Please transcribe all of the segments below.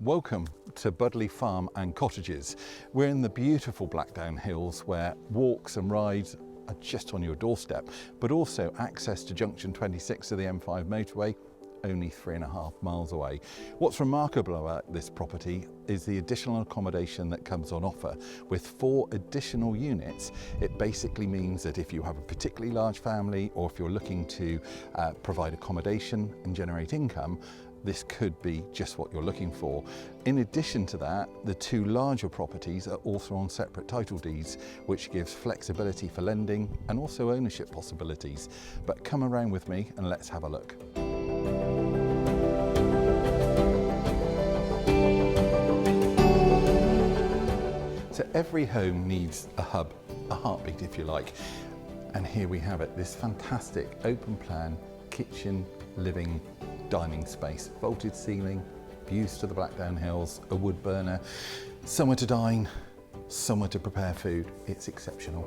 Welcome to Budleigh Farm and Cottages. We're in the beautiful Blackdown Hills where walks and rides are just on your doorstep, but also access to junction 26 of the M5 motorway only 3.5 miles away. What's remarkable about this property is the additional accommodation that comes on offer. With 4 additional units, it basically means that if you have a particularly large family or if you're looking to provide accommodation and generate income, this could be just what you're looking for. In addition to that, the 2 larger properties are also on separate title deeds, which gives flexibility for lending and also ownership possibilities. But come around with me and let's have a look. So every home needs a hub, a heartbeat if you like. And here we have it, this fantastic open plan kitchen, living, dining space, vaulted ceiling, views to the Blackdown Hills, a wood burner, somewhere to dine, somewhere to prepare food. It's exceptional.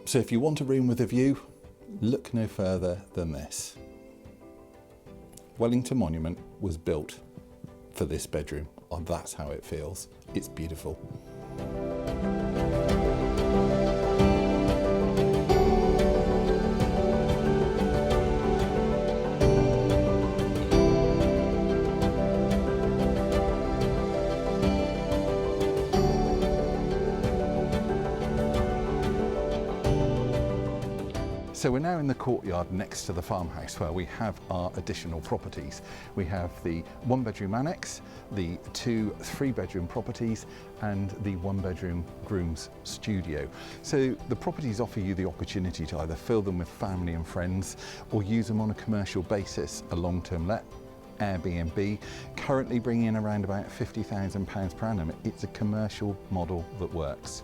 So if you want a room with a view, look no further than this. Wellington Monument was built for this bedroom. Oh, that's how it feels. It's beautiful. So we're now in the courtyard next to the farmhouse where we have our additional properties. We have the 1-bedroom annex, the 2 3-bedroom properties and the 1-bedroom groom's studio. So the properties offer you the opportunity to either fill them with family and friends or use them on a commercial basis, a long-term let, Airbnb, currently bringing in around about £50,000 per annum. It's a commercial model that works.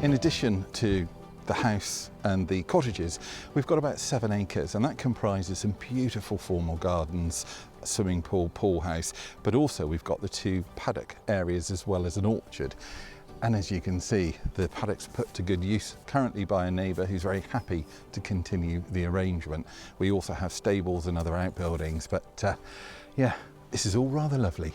In addition to the house and the cottages, we've got about 7 acres, and that comprises some beautiful formal gardens, a swimming pool, pool house, but also we've got the 2 paddock areas as well as an orchard. And as you can see, the paddock's put to good use currently by a neighbour who's very happy to continue the arrangement. We also have stables and other outbuildings, but yeah, this is all rather lovely.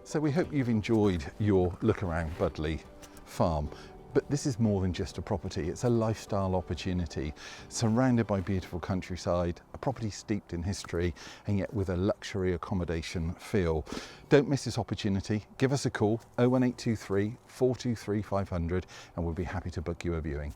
So we hope you've enjoyed your look around Budleigh Farm, but this is more than just a property. It's a lifestyle opportunity, surrounded by beautiful countryside, a property steeped in history, and yet with a luxury accommodation feel. Don't miss this opportunity. Give us a call, 01823 423 500, and we'll be happy to book you a viewing.